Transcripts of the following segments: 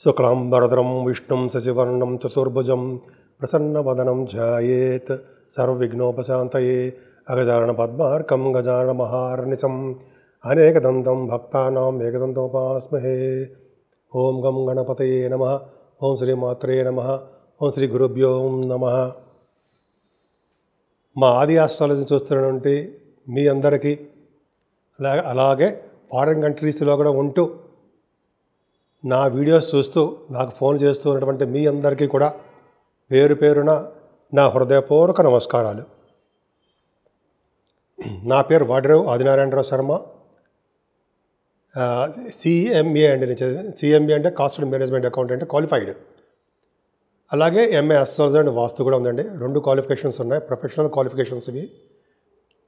శుక్లాంబరధరం విష్ణుం శశివర్ణం చతుర్భుజం ప్రసన్నవదనం ధ్యాయేత్ సర్వవిఘ్నోపశాంతయే అగజానన పద్మార్కం గజానన మహార్నిశం అనేకదంతం భక్తానాం ఏకదంతోపాస్మహే. ఓం గం గణపతయే నమః. ఓం శ్రీమాత్రే నమః. ఓం శ్రీ గురుభ్యో నమః. మా ఆది ఆస్ట్రాలజీ చూస్తున్నటువంటి మీ అందరికీ అలాగే ఫారిన్ కంట్రీస్లో కూడా ఉంటూ నా వీడియోస్ చూస్తూ నాకు ఫోన్ చేస్తూ ఉన్నటువంటి మీ అందరికీ కూడా పేరు పేరున నా హృదయపూర్వక నమస్కారాలు. నా పేరు వాడిరావు ఆదినారాయణరావు శర్మ. సిఎంఏ అండి. సిఎంఏ అంటే cost and management accountant qualified. అలాగే ఎంఏ అస్ట్రాలజీ అండ్ వాస్తు కూడా ఉందండి. 2 క్వాలిఫికేషన్స్ ఉన్నాయి, ప్రొఫెషనల్ క్వాలిఫికేషన్స్ ఇవి.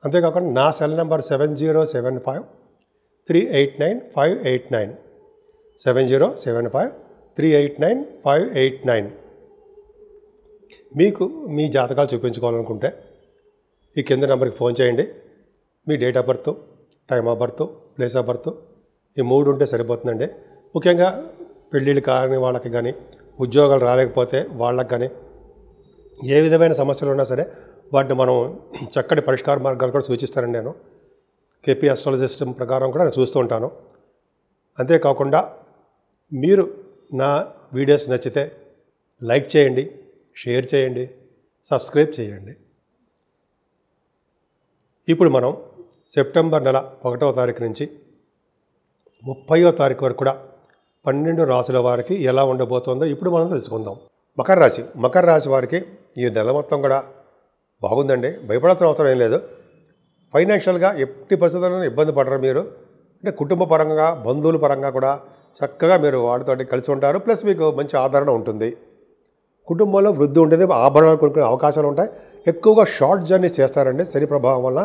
అంతేకాకుండా నా సెల్ నెంబర్ 7075389589 7075389589. మీకు మీ జాతకాలు చూపించుకోవాలనుకుంటే ఈ కింద నెంబర్కి ఫోన్ చేయండి. మీ date of birth, time of birth, place of birth ఈ 3 ఉంటే సరిపోతుందండి. ముఖ్యంగా పెళ్ళిళ్ళు కాని వాళ్ళకి కానీ, ఉద్యోగాలు రాలేకపోతే వాళ్ళకి కానీ, ఏ విధమైన సమస్యలు ఉన్నా సరే వాటిని మనం చక్కటి పరిష్కార మార్గాలు కూడా సూచిస్తానండి. నేను కేపీ అస్ట్రాలజీ సిస్టమ్ ప్రకారం కూడా నేను చూస్తూ ఉంటాను. అంతేకాకుండా మీరు నా వీడియోస్ నచ్చితే లైక్ చేయండి, షేర్ చేయండి, సబ్స్క్రైబ్ చేయండి. ఇప్పుడు మనం సెప్టెంబర్ నెల 1వ తారీఖు నుంచి 30వ తారీఖు వరకు కూడా 12 రాశుల వారికి ఎలా ఉండబోతుందో ఇప్పుడు మనం తెలుసుకుందాం. మకర రాశి వారికి ఈ నెల మొత్తం కూడా బాగుందండి. భయపడాల్సిన అవసరం ఏం లేదు. ఫైనాన్షియల్గా ఎట్టి పరిస్థితుల్లో ఇబ్బంది పడరు మీరు. అంటే కుటుంబ పరంగా, బంధువుల పరంగా కూడా చక్కగా మీరు వాటితో కలిసి ఉంటారు. ప్లస్ మీకు మంచి ఆదరణ ఉంటుంది. కుటుంబంలో వృద్ధి ఉంటుంది. ఆభరణాలు కొనుక్కునే అవకాశాలు ఉంటాయి. ఎక్కువగా షార్ట్ జర్నీస్ చేస్తారండి. శని ప్రభావం వల్ల,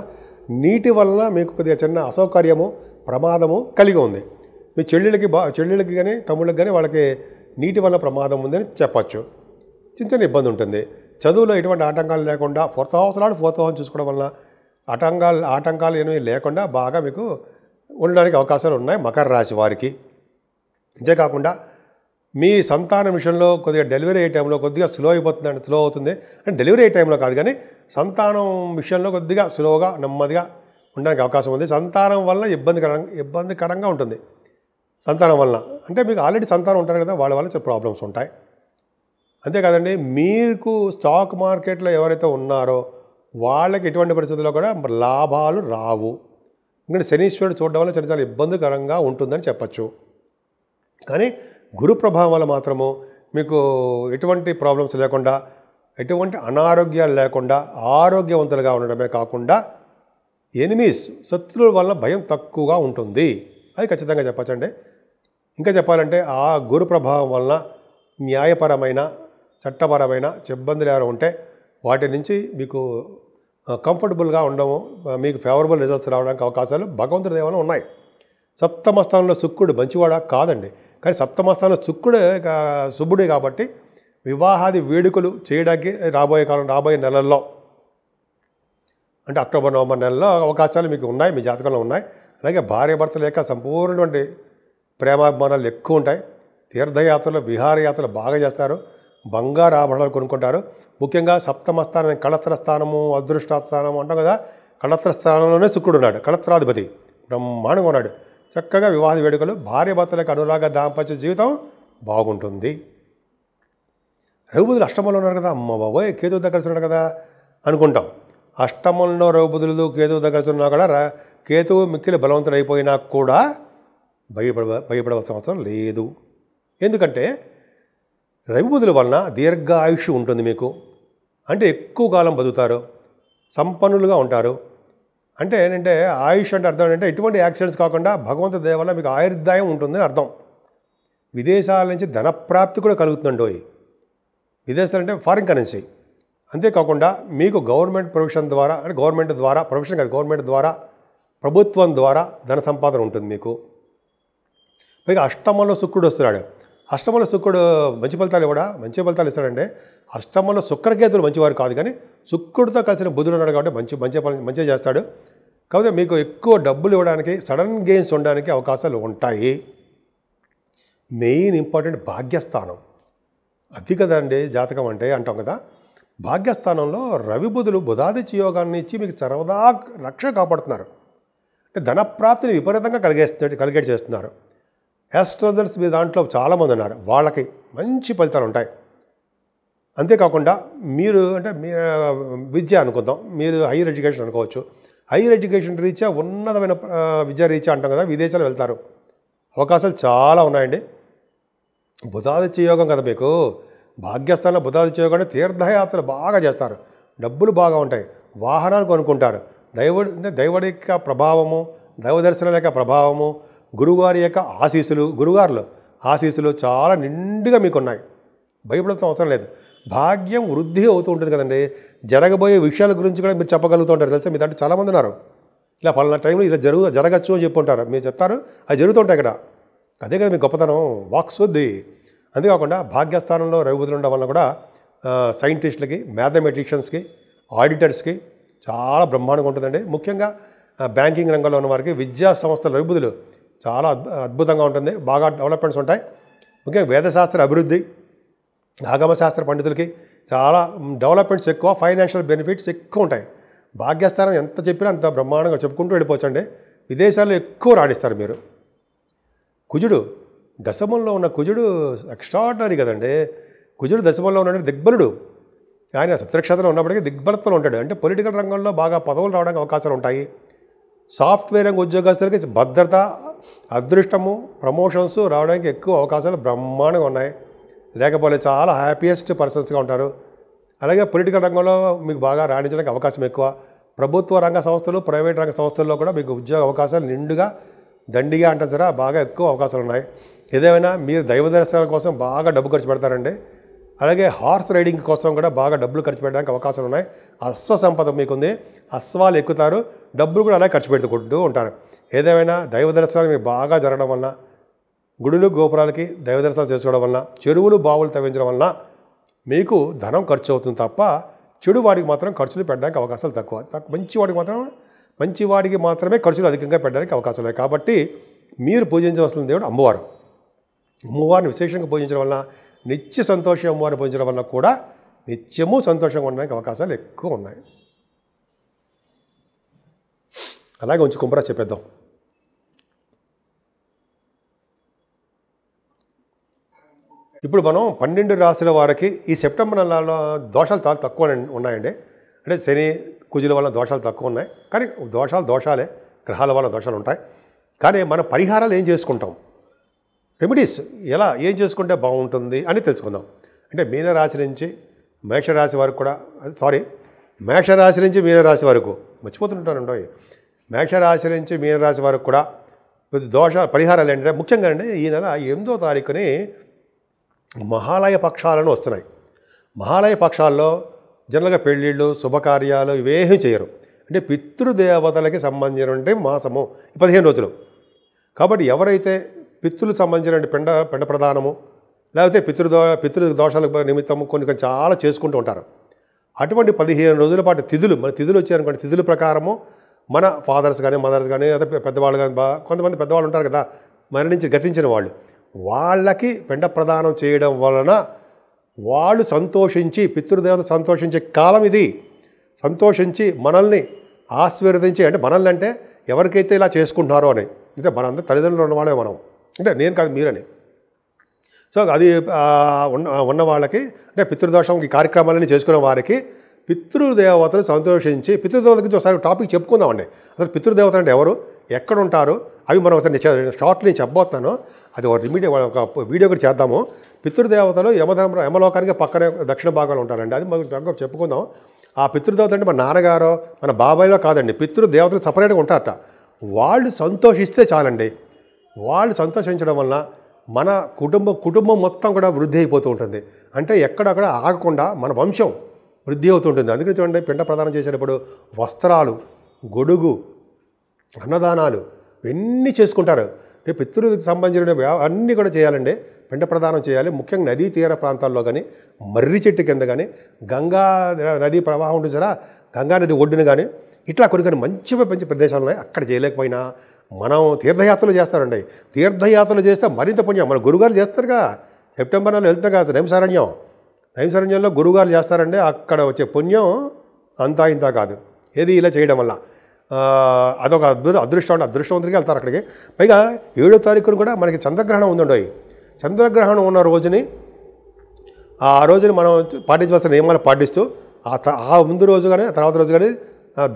నీటి వలన మీకు కొద్దిగా చిన్న అసౌకర్యము, ప్రమాదము కలిగి ఉంది. మీ చెల్లెళ్ళకి కానీ తమ్ముళ్ళకి కానీ వాళ్ళకి నీటి వల్ల ప్రమాదం ఉందని చెప్పచ్చు. చిన్న ఇబ్బంది ఉంటుంది. చదువులో ఎటువంటి ఆటంకాలు లేకుండా ఫోర్త్ హౌస్ చూసుకోవడం వల్ల ఆటంకాలు ఏమీ లేకుండా బాగా మీకు ఉండడానికి అవకాశాలు ఉన్నాయి మకర రాశి వారికి. అంతేకాకుండా మీ సంతానం విషయంలో కొద్దిగా డెలివరీ అయ్యే టైంలో కొద్దిగా స్లో అవుతుంది. అంటే డెలివరీ అయ్యే టైంలో కాదు కానీ సంతానం విషయంలో కొద్దిగా స్లోగా నెమ్మదిగా ఉండడానికి అవకాశం ఉంది. సంతానం వల్ల ఇబ్బందికరంగా ఉంటుంది. సంతానం వలన అంటే మీకు ఆల్రెడీ సంతానం ఉంటారు కదా, వాళ్ళ వల్ల ప్రాబ్లమ్స్ ఉంటాయి. అంతేకాదండి, మీకు స్టాక్ మార్కెట్లో ఎవరైతే ఉన్నారో వాళ్ళకి ఎటువంటి పరిస్థితుల్లో కూడా లాభాలు రావు. ఎందుకంటే శనీశ్వరుడు చూడడం వల్ల చాలా ఇబ్బందికరంగా ఉంటుందని చెప్పచ్చు. కానీ గురు ప్రభావం వల్ల మాత్రము మీకు ఎటువంటి ప్రాబ్లమ్స్ లేకుండా, ఎటువంటి అనారోగ్యాలు లేకుండా ఆరోగ్యవంతులుగా ఉండడమే కాకుండా శత్రువుల వల్ల భయం తక్కువగా ఉంటుంది. అది ఖచ్చితంగా చెప్పచ్చండి. ఇంకా చెప్పాలంటే ఆ గురు ప్రభావం వలన న్యాయపరమైన, చట్టపరమైన ఇబ్బందులు ఏమైనా ఉంటే వాటి నుంచి మీకు కంఫర్టబుల్గా ఉండము, మీకు ఫేవరబుల్ రిజల్ట్స్ రావడానికి అవకాశాలు భగవంతుడి దేవన ఉన్నాయి. సప్తమ స్థానంలో శుక్రుడు మంచివాడా కాదండి, కానీ సప్తమ స్థానంలో శుభుడే కాబట్టి వివాహాది వేడుకలు చేయడానికి రాబోయే నెలల్లో, అంటే అక్టోబర్ నవంబర్ నెలలో అవకాశాలు మీకు ఉన్నాయి, మీ జాతకంలో ఉన్నాయి. అలాగే భార్యాభర్తల యొక్క సంపూర్ణటువంటి ప్రేమాభిమానాలు ఎక్కువ ఉంటాయి. తీర్థయాత్రలు, విహారయాత్రలు బాగా చేస్తారు. బంగారు ఆభరణాలు కొనుక్కుంటారు. ముఖ్యంగా సప్తమ స్థానం, కళత్ర స్థానము, అదృష్ట స్థానము అంటాం కదా, కళత్ర స్థానంలోనే శుక్రుడు ఉన్నాడు. కళత్రాధిపతి బ్రహ్మాండంగా ఉన్నాడు. చక్కగా వివాహ వేడుకలు, భార్యాభర్తలకు అనురాగ దాంపత్య జీవితం బాగుంటుంది. రఘుబుధులు అష్టమంలో ఉన్నారు కదా, అమ్మ బాబోయ్ కేతువు దగ్గర ఉన్నాడు కదా అనుకుంటాం. అష్టమంలో రఘుబుధులు కేతువు దగ్గర ఉన్నా కూడా కేతువు మిక్కిలి బలవంతుడు అయిపోయినా కూడా భయపడవలసిన అవసరం లేదు. ఎందుకంటే రఘుబుధుల వలన దీర్ఘ ఆయుష్ ఉంటుంది మీకు. అంటే ఎక్కువ కాలం బతుకుతారు, సంపన్నులుగా ఉంటారు. అంటే ఏంటంటే ఆయుష్ అంటే అర్థం ఏంటంటే ఎటువంటి యాక్సిడెంట్స్ కాకుండా భగవంతుడి దయ వల్ల మీకు ఆయుర్దాయం ఉంటుందని అర్థం. విదేశాల నుంచి ధనప్రాప్తి కూడా కలుగుతుందండి. విదేశాలు అంటే ఫారిన్ కరెన్సీ. అంతేకాకుండా మీకు గవర్నమెంట్ ప్రొవిజన్ ద్వారా, అంటే గవర్నమెంట్ ద్వారా, ప్రొవిజన్ కాదు, గవర్నమెంట్ ద్వారా, ప్రభుత్వం ద్వారా ధన సంపాదన ఉంటుంది మీకు. పైగా అష్టమంలో శుక్రుడు వస్తున్నాడు. అష్టమంలో శుక్రుడు మంచి ఫలితాలు ఇస్తాడంటే. అష్టమంలో శుక్రకేతులు మంచివారు కాదు, కానీ శుక్రుడితో కలిసిన బుధుడు ఉన్నాడు కాబట్టి మంచిగా చేస్తాడు. కాకపోతే మీకు ఎక్కువ డబ్బులు ఇవ్వడానికి, సడన్ గెయిన్స్ ఉండడానికి అవకాశాలు ఉంటాయి. మెయిన్ ఇంపార్టెంట్ భాగ్యస్థానం. అది కదండి జాతకం అంటే అంటాం కదా. భాగ్యస్థానంలో రవి బుధులు బుధాదిత్య యోగాన్ని ఇచ్చి మీకు సర్వదా రక్ష కాపాడుతున్నారు. అంటే ధనప్రాప్తిని విపరీతంగా కలిగేట్ చేస్తున్నారు. యాస్ట్రోలజర్స్ మీ దాంట్లో చాలామంది ఉన్నారు, వాళ్ళకి మంచి ఫలితాలు ఉంటాయి. అంతేకాకుండా మీరు అంటే మీ విద్య అనుకుందాం, మీరు హైయర్ ఎడ్యుకేషన్ అనుకోవచ్చు. హైయర్ ఎడ్యుకేషన్ రీత్యా ఉన్నతమైన విద్య రీత్యా అంటాం కదా, విదేశాలు వెళ్తారు, అవకాశాలు చాలా ఉన్నాయండి. బుధాదిత్య యోగం కదా మీకు, భాగ్యస్థానంలో బుధాదిత్య యోగం అంటే తీర్థయాత్రలు బాగా చేస్తారు, డబ్బులు బాగా ఉంటాయి, వాహనాలు కొనుక్కుంటారు. దైవుడి యొక్క ప్రభావము, దైవ దర్శనం యొక్క ప్రభావము, గురువుగారి యొక్క ఆశీస్సులు, గురుగారులు ఆశీస్సులు చాలా నిండుగా మీకు ఉన్నాయి. భయపడాల్సిన అవసరం లేదు. భాగ్యం వృద్ధి అవుతూ ఉంటుంది కదండి. జరగబోయే విషయాల గురించి కూడా మీరు చెప్పగలుగుతూ ఉంటారు. తెలుసా మీ దాంట్లో చాలామంది ఉన్నారు, ఇలా పలానా టైంలో ఇలా జరగచ్చు అని చెప్పి ఉంటారు. మీరు చెప్తారు, అది జరుగుతుంటాయి ఇక్కడ. అదే కదా మీ గొప్పతనం, వాక్శుద్ధి. అంతేకాకుండా భాగ్యస్థానంలో రవిబుధులు ఉండడం వల్ల కూడా సైంటిస్టులకి, మ్యాథమెటిషియన్స్కి, ఆడిటర్స్కి చాలా బ్రహ్మాండంగా ఉంటుందండి. ముఖ్యంగా బ్యాంకింగ్ రంగంలో ఉన్న వారికి విద్యా సంస్థల రవిబుధులు చాలా అద్భుతంగా ఉంటుంది, బాగా డెవలప్మెంట్స్ ఉంటాయి. ముఖ్యంగా వేదశాస్త్ర అభివృద్ధి, ఆగమశాస్త్ర పండితులకి చాలా డెవలప్మెంట్స్ ఎక్కువ, ఫైనాన్షియల్ బెనిఫిట్స్ ఎక్కువ ఉంటాయి. భాగ్యస్థానం ఎంత చెప్పినా అంత బ్రహ్మాండంగా చెప్పుకుంటూ వెళ్ళిపోవచ్చండి. విదేశాల్లో ఎక్కువ రాణిస్తారు మీరు. కుజుడు దశమంలో ఉన్న కుజుడు ఎక్స్ట్రాడినరీ కదండి. కుజుడు దశమంలో ఉన్నాడు, దిగ్బలుడు. ఆయన సత్యనక్షత్రంలో ఉన్నప్పటికీ దిగ్బలత్వంలో ఉంటాడు. అంటే పొలిటికల్ రంగంలో బాగా పదవులు రావడానికి అవకాశాలు ఉంటాయి. సాఫ్ట్వేర్ రంగ ఉద్యోగస్తులకి భద్రత, అదృష్టము, ప్రమోషన్స్ రావడానికి ఎక్కువ అవకాశాలు బ్రహ్మాండంగా ఉన్నాయి. లేకపోతే చాలా హ్యాపీయెస్ట్ పర్సన్స్గా ఉంటారు. అలాగే పొలిటికల్ రంగంలో మీకు బాగా రాణించడానికి అవకాశం ఎక్కువ. ప్రభుత్వ రంగ సంస్థలు, ప్రైవేట్ రంగ సంస్థల్లో కూడా మీకు ఉద్యోగ అవకాశాలు నిండుగా దండిగా అంటే సరే బాగా ఎక్కువ అవకాశాలు ఉన్నాయి. ఏదేమైనా మీరు దైవ దర్శనాల కోసం బాగా డబ్బు ఖర్చు పెడతారండి. అలాగే హార్స్ రైడింగ్ కోసం కూడా బాగా డబ్బులు ఖర్చు పెట్టడానికి అవకాశాలు ఉన్నాయి. అశ్వ సంపద మీకుంది, అశ్వాలు ఎక్కుతారు, డబ్బులు కూడా అలాగే ఖర్చు పెట్టుకుంటూ ఉంటారు. ఏదేమైనా దైవ దర్శనాలు మీకు బాగా జరగడం వలన, గుడులు గోపురాలకి దైవ దర్శనాలు చేసుకోవడం వలన, చెరువులు బావులు తవ్వించడం వలన మీకు ధనం ఖర్చు అవుతుంది తప్ప చెడు వాడికి మాత్రం ఖర్చులు పెట్టడానికి అవకాశాలు తక్కువ. మంచివాడికి మాత్రమే ఖర్చులు అధికంగా పెట్టడానికి అవకాశాలు ఉన్నాయి. కాబట్టి మీరు పూజించవలసిన దేవుడు అమ్మవారు. అమ్మవారిని విశేషంగా పూజించడం వలన, నిత్య సంతోషం అమ్మవారిని పూజించడం వలన కూడా నిత్యము సంతోషంగా ఉండడానికి అవకాశాలు ఎక్కువ ఉన్నాయి. అలాగే ఉంచి కుంభరా చెప్పేద్దాం. ఇప్పుడు మనం 12 రాశుల వారికి ఈ సెప్టెంబర్ నెలలో దోషాలు చాలా తక్కువ ఉన్నాయండి. అంటే శని కుజుల వల్ల దోషాలు తక్కువ ఉన్నాయి, కానీ దోషాలే, గ్రహాల వల్ల దోషాలు ఉంటాయి. కానీ మన పరిహారాలు ఏం చేసుకుంటాం, రెమెడీస్ ఏం చేసుకుంటే బాగుంటుంది అని తెలుసుకుందాం. అంటే మీనరాశి నుంచి మేషరాశి వరకు కూడా, మేషరాశి నుంచి మీనరాశి వరకు మర్చిపోతుంటానండి. మేషరాశి నుంచి మీనరాశి వరకు కూడా పరిహారాలు ఏంటంటే ముఖ్యంగా అండి ఈ నెల 8వ తారీఖుని మహాలయ పక్షాలను వస్తున్నాయి. మహాలయ పక్షాల్లో జనరల్గా పెళ్ళిళ్ళు, శుభకార్యాలు ఇవేమీ చేయరు. అంటే పితృదేవతలకి సంబంధించిన మాసము 15 రోజులు. కాబట్టి ఎవరైతే పితృలకు సంబంధించిన పెండ ప్రదానము, లేకపోతే పితృదోషాల నిమిత్తము కొన్ని చాలా చేసుకుంటూ ఉంటారు. అటువంటి 15 రోజుల పాటు మన తిథులు వచ్చారనుకోండి, తిథుల ప్రకారము మన ఫాదర్స్ కానీ, మదర్స్ కానీ, లేదా పెద్దవాళ్ళు కానీ, కొంతమంది పెద్దవాళ్ళు ఉంటారు కదా, మరణించి గతించిన వాళ్ళు, వాళ్ళకి పెండ ప్రదానం చేయడం వలన వాళ్ళు సంతోషించి, పితృదేవత సంతోషించే కాలం ఇది. సంతోషించి మనల్ని ఆశీర్వదించి, అంటే మనల్ని అంటే ఎవరికైతే ఇలా చేసుకుంటున్నారో అని, అంటే మనందరూ తల్లిదండ్రులు ఉన్నవాళ్ళే మనం, అంటే నేను కాదు మీరని. సో అది ఉన్న వాళ్ళకి, అంటే పితృదోషం ఈ కార్యక్రమాలన్నీ చేసుకునే వారికి పితృదేవతలు సంతోషించి, పితృదేవత గురించి ఒకసారి టాపిక్ చెప్పుకుందామండి. అసలు పితృదేవత అంటే ఎవరు, ఎక్కడ ఉంటారు, అవి మనం ఒకసారి షార్ట్లో నేను చెప్పబోతున్నాను. అది ఒక వీడియో కూడా చేద్దాము. పితృదేవతలు యమలోకానికి పక్కనే దక్షిణ భాగంలో ఉంటారండి. అది మనం చెప్పుకుందాం. ఆ పితృదేవత అంటే మన నాన్నగారో మన బాబాయ్లో కాదండి, పితృదేవతలు సపరేట్గా ఉంటారట. వాళ్ళు సంతోషిస్తే చాలండి. వాళ్ళు సంతోషించడం వలన మన కుటుంబం మొత్తం కూడా వృద్ధి అయిపోతూ ఉంటుంది. అంటే ఎక్కడక్కడ ఆగకుండా మన వంశం వృద్ధి అవుతుంటుంది. అందుకని చూడండి, పిండ ప్రదానం చేసేటప్పుడు వస్త్రాలు, గొడుగు, అన్నదానాలు ఇవన్నీ చేసుకుంటారు. పితృలకు సంబంధించిన అన్నీ కూడా చేయాలండి. పిండ ప్రదానం చేయాలి. ముఖ్యంగా నదీ తీర ప్రాంతాల్లో కానీ, మర్రి చెట్టు కింద కానీ, గంగా నదీ ప్రవాహం ఉంటుంది కదా, గంగా నది ఒడ్డున కానీ ఇట్లా కొన్ని మంచి మంచి ప్రదేశాలు ఉన్నాయి. అక్కడ చేయలేకపోయినా మనం తీర్థయాత్రలు చేస్తారండి. తీర్థయాత్రలు చేస్తే మరింత పుణ్యం. మన గురుగారు చేస్తారుగా, సెప్టెంబర్ నెలలో వెళ్తారు కదా నైమిసారణ్యంలో గురుగారు చేస్తారండి. అక్కడ వచ్చే పుణ్యం అంతా ఇంత కాదు. ఏది ఇలా చేయడం వల్ల అదొక అదృష్టవంతుడికి వెళ్తారు అక్కడికి. పైగా 7వ తారీఖున కూడా మనకి చంద్రగ్రహణం ఉందండి. చంద్రగ్రహణం ఉన్న రోజుని ఆ రోజుని మనం పాటించవలసిన నియమాలు పాటిస్తూ ఆ ముందు రోజు కానీ తర్వాత రోజు కానీ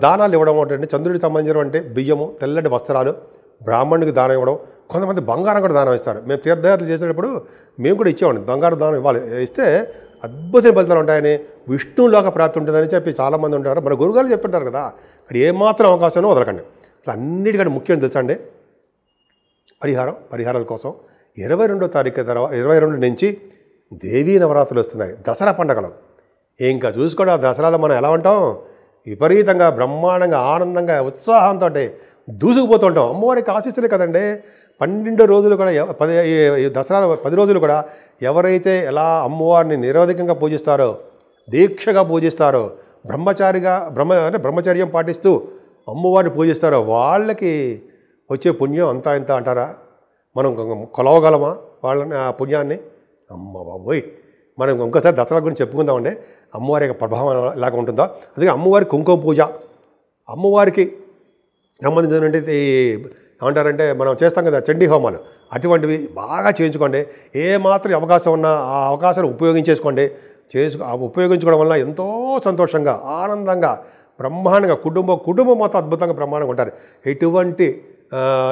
దానాలు ఇవ్వడం అంటే చంద్రుడికి సంబంధించిన అంటే బియ్యము, తెల్లటి వస్త్రాలు, బ్రాహ్మణుడికి దానం ఇవ్వడం. కొంతమంది బంగారం కూడా దానం ఇస్తారు. మేము తీర్థయాత్రలు చేసేటప్పుడు మేము కూడా ఇచ్చేవాడిని. బంగారం దానం ఇవ్వాలి, ఇస్తే అద్భుతమైన ఫలితాలు ఉంటాయని, విష్ణువులోక ప్రాప్తి ఉంటుందని చెప్పి చాలామంది ఉంటారు. మన గురుగారు చెప్తుంటారు కదా, ఇక్కడ ఏమాత్రం అవకాశం వదలకండి. అసలు అన్నిటికంటే ముఖ్యం తెలుసా అండి పరిహారాల కోసం 22వ తారీఖు తర్వాత 22 నుంచి దేవీ నవరాత్రులు వస్తున్నాయి, దసరా పండుగలు. ఇంకా చూసుకోండి, ఆ దసరాలో మనం ఎలా ఉంటాం, విపరీతంగా బ్రహ్మాండంగా ఆనందంగా ఉత్సాహంతో దూసుకుపోతుంటాం. అమ్మవారికి ఆశీస్సులే కదండి. 12 రోజులు కూడా దసరా 10 రోజులు కూడా ఎవరైతే ఎలా అమ్మవారిని నిరవధికంగా పూజిస్తారో, దీక్షగా పూజిస్తారో, బ్రహ్మచర్యం పాటిస్తూ అమ్మవారిని పూజిస్తారో వాళ్ళకి వచ్చే పుణ్యం అంతా ఇంత అంటారా? మనం కొలవగలమా వాళ్ళని ఆ పుణ్యాన్ని? అమ్మ బాబోయ్, మనం ఇంకోసారి దసరా గురించి చెప్పుకుందామండి. అమ్మవారి యొక్క ప్రభావం ఎలాగ ఉంటుందో. అందుకే అమ్మవారి కుంకుమ పూజ, అమ్మవారికి సంబంధించినటువంటి ఏమంటారంటే మనం చేస్తాం కదా చండీ హోమాలు, అటువంటివి బాగా చేయించుకోండి. ఏమాత్రం అవకాశం ఉన్నా ఆ అవకాశాన్ని ఉపయోగించేసుకోండి. ఉపయోగించుకోవడం వల్ల ఎంతో సంతోషంగా ఆనందంగా బ్రహ్మాండంగా కుటుంబం మొత్తం అద్భుతంగా బ్రహ్మాండంగా ఉంటారు. ఎటువంటి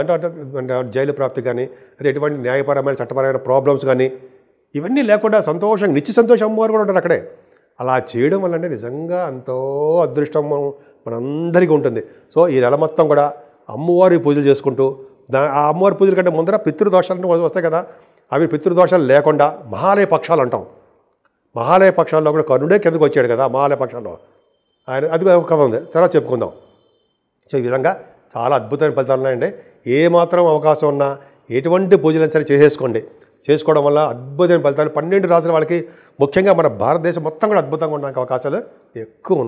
అంటే జైలు ప్రాప్తి కానీ, అది ఎటువంటి న్యాయపరమైన చట్టపరమైన ప్రాబ్లమ్స్ కానీ ఇవన్నీ లేకుండా సంతోషంగా నిత్య సంతోషం అమ్మవారు కూడా ఉంటారు అక్కడే. అలా చేయడం వల్ల నిజంగా ఎంతో అదృష్టం మనందరికీ ఉంటుంది. సో ఈ నెల మొత్తం కూడా అమ్మవారి పూజలు చేసుకుంటూ, ఆ అమ్మవారి పూజల కంటే ముందర పితృదోషాలను వస్తాయి కదా, అవి పితృదోషాలు లేకుండా మహాలయ పక్షాలు అంటాం. మహాలయ పక్షాల్లో కూడా కర్ణుడే కిందకు వచ్చాడు కదా మహాలయ పక్షాల్లో. ఆయన అది ఒక కథ ఉంది, తర్వాత చెప్పుకుందాం. సో ఈ విధంగా చాలా అద్భుతమైన ఫలితాలు ఉన్నాయండి. ఏ మాత్రం అవకాశం ఉన్నా ఎటువంటి పూజలైనా సరే చేసుకోవడం వల్ల అద్భుతమైన ఫలితాలు 12 రాసుల వాళ్ళకి, ముఖ్యంగా మన భారతదేశం మొత్తం కూడా అద్భుతంగా ఉండడానికి అవకాశాలు ఎక్కువ ఉన్నాయి.